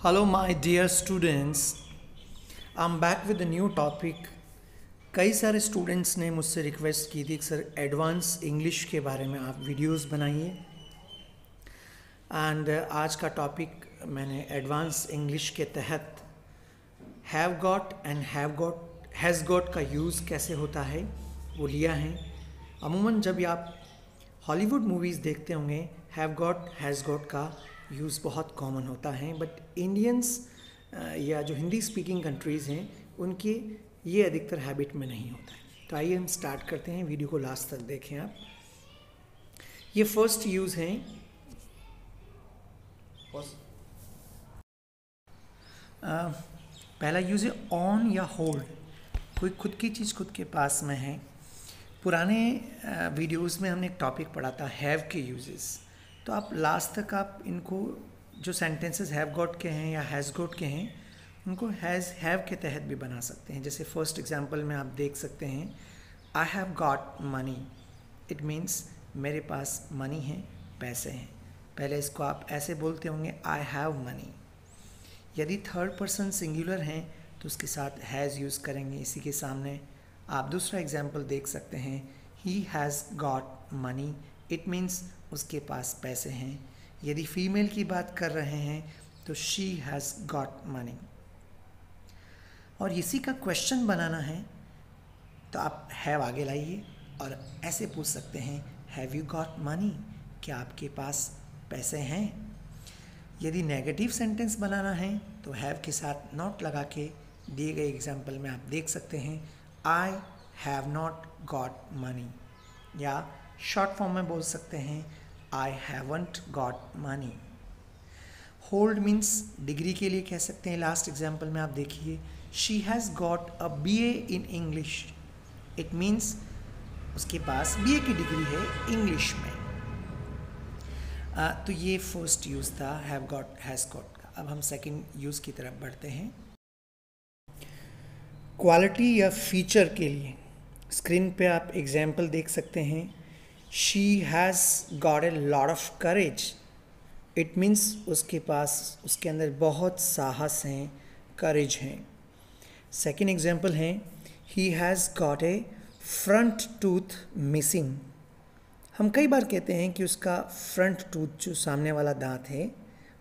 Hello, my dear students. I'm back with a new topic. कई सारे students ने मुझसे रिक्वेस्ट की थी कि सर एडवांस इंग्लिश के बारे में आप वीडियोस बनाइए एंड आज का टॉपिक मैंने एडवांस इंग्लिश के तहत have got and has got का यूज़ कैसे होता है वो लिया है। अमूमन जब आप हॉलीवुड मूवीज़ देखते होंगे हैव गॉट हैज़ गॉट का यूज़ बहुत कॉमन होता है, बट इंडियंस या जो हिंदी स्पीकिंग कंट्रीज़ हैं उनके ये अधिकतर हैबिट में नहीं होता है। तो आइए हम स्टार्ट करते हैं, वीडियो को लास्ट तक देखें आप। ये फर्स्ट यूज़ है पहला यूज़ है ऑन या होल्ड। कोई खुद की चीज़ खुद के पास में है। पुराने वीडियोस में हमने एक टॉपिक पढ़ा था हैव के यूजेस, तो आप लास्ट तक आप इनको जो सेंटेंसेस हैव गॉट के हैं या हैज़ गॉट के हैं उनको हैव के तहत भी बना सकते हैं। जैसे फर्स्ट एग्जांपल में आप देख सकते हैं I have got money, it means मेरे पास मनी है, पैसे हैं। पहले इसको आप ऐसे बोलते होंगे आई हैव मनी। यदि थर्ड पर्सन सिंगुलर हैं तो उसके साथ हैज़ यूज़ करेंगे। इसी के सामने आप दूसरा एग्जांपल देख सकते हैं he has got money, it means उसके पास पैसे हैं। यदि फीमेल की बात कर रहे हैं तो शी हैज़ गॉट मनी। और इसी का क्वेश्चन बनाना है तो आप हैव आगे लाइए और ऐसे पूछ सकते हैं हैव यू गॉट मनी, क्या आपके पास पैसे हैं। यदि नेगेटिव सेंटेंस बनाना है तो हैव के साथ नॉट लगा के दिए गए एग्जाम्पल में आप देख सकते हैं I have not got money, या शॉर्ट फॉर्म में बोल सकते हैं I haven't got money. Hold means degree के लिए कह सकते हैं। लास्ट एग्जाम्पल में आप देखिए she has got a BA in English, it means उसके पास BA की डिग्री है इंग्लिश में। तो ये फर्स्ट यूज़ था हैव गॉट हैज़ गॉट का। अब हम सेकंड यूज़ की तरफ बढ़ते हैं। क्वालिटी या फीचर के लिए स्क्रीन पे आप एग्जाम्पल देख सकते हैं she has got a lot of courage, it means उसके पास उसके अंदर बहुत साहस हैं, करेज हैं। सेकेंड एग्जाम्पल है he has got a front tooth missing. हम कई बार कहते हैं कि उसका फ्रंट टूथ जो सामने वाला दांत है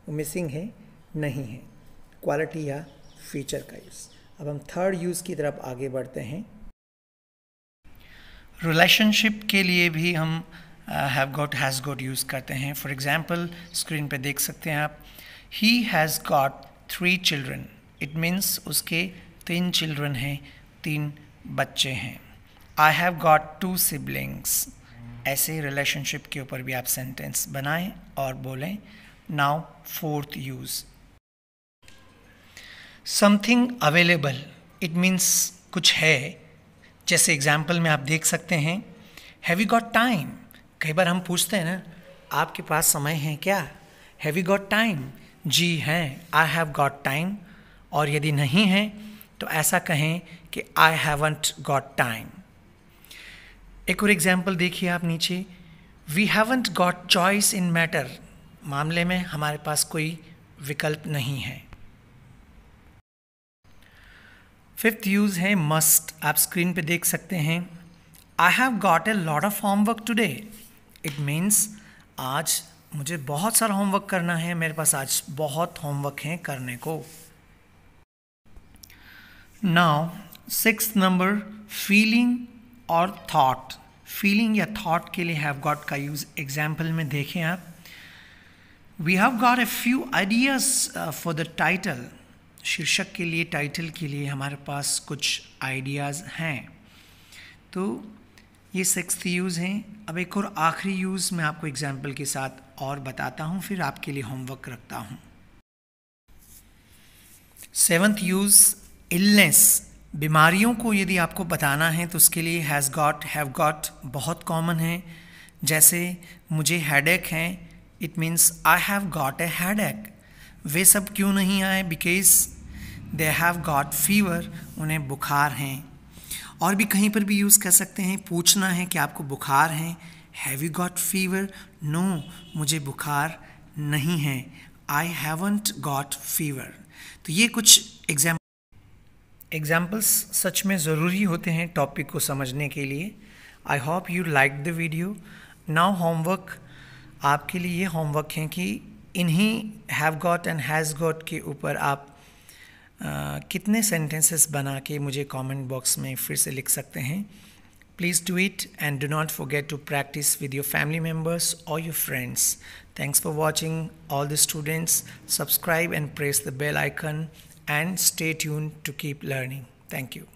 वो मिसिंग है, नहीं है। क्वालिटी या फीचर का यूज़। अब हम थर्ड यूज़ की तरफ आगे बढ़ते हैं। रिलेशनशिप के लिए भी हम have got has got use करते हैं। फॉर एग्जांपल स्क्रीन पे देख सकते हैं आप he has got 3 children, it means उसके 3 चिल्ड्रन हैं, 3 बच्चे हैं। I have got 2 siblings. ऐसे रिलेशनशिप के ऊपर भी आप सेंटेंस बनाएं और बोलें। Now fourth use something available, it means कुछ है। जैसे एग्जाम्पल में आप देख सकते हैं हैव यू गॉट टाइम। कई बार हम पूछते हैं ना आपके पास समय है क्या, हैव यू गॉट टाइम, जी हैं, आई हैव गॉट टाइम। और यदि नहीं है तो ऐसा कहें कि आई हैवंट गॉट टाइम। एक और एग्जाम्पल देखिए आप नीचे we haven't got choice in matter, मामले में हमारे पास कोई विकल्प नहीं है। फिफ्थ यूज़ है मस्ट। आप स्क्रीन पे देख सकते हैं I have got a lot of homework today, it means आज मुझे बहुत सारा होमवर्क करना है, मेरे पास आज बहुत होमवर्क है करने को। नाउ सिक्स्थ नंबर फीलिंग और थॉट। फीलिंग या थॉट के लिए हैव गॉट का यूज़ एग्जाम्पल में देखें आप we have got a few ideas for the title. शीर्षक के लिए, टाइटल के लिए हमारे पास कुछ आइडियाज़ हैं। तो ये सिक्स्थ यूज़ हैं। अब एक और आखिरी यूज़ मैं आपको एग्जाम्पल के साथ और बताता हूँ, फिर आपके लिए होमवर्क रखता हूँ। Seventh use illness. बीमारियों को यदि आपको बताना है तो उसके लिए हैज़ गॉट हैव गॉट बहुत कॉमन है। जैसे मुझे हेडेक है, it means I have got a headache. वे सब क्यों नहीं आए, because they have got fever, उन्हें बुखार हैं। और भी कहीं पर भी यूज़ कर सकते हैं। पूछना है कि आपको बुखार है, have you got fever, no मुझे बुखार नहीं है, आई हैवंट गॉट फीवर। तो ये कुछ एग्जाम्पल्स सच में ज़रूरी होते हैं टॉपिक को समझने के लिए। I hope you like the video. Now homework, आपके लिए ये होमवर्क है कि इन्हीं have got and has got के ऊपर आप कितने सेंटेंसेस बना के मुझे कमेंट बॉक्स में फिर से लिख सकते हैं। Please do it and do not forget to practice with your family members or your friends. Thanks for watching. All the students, subscribe and press the bell icon and stay tuned to keep learning. Thank you.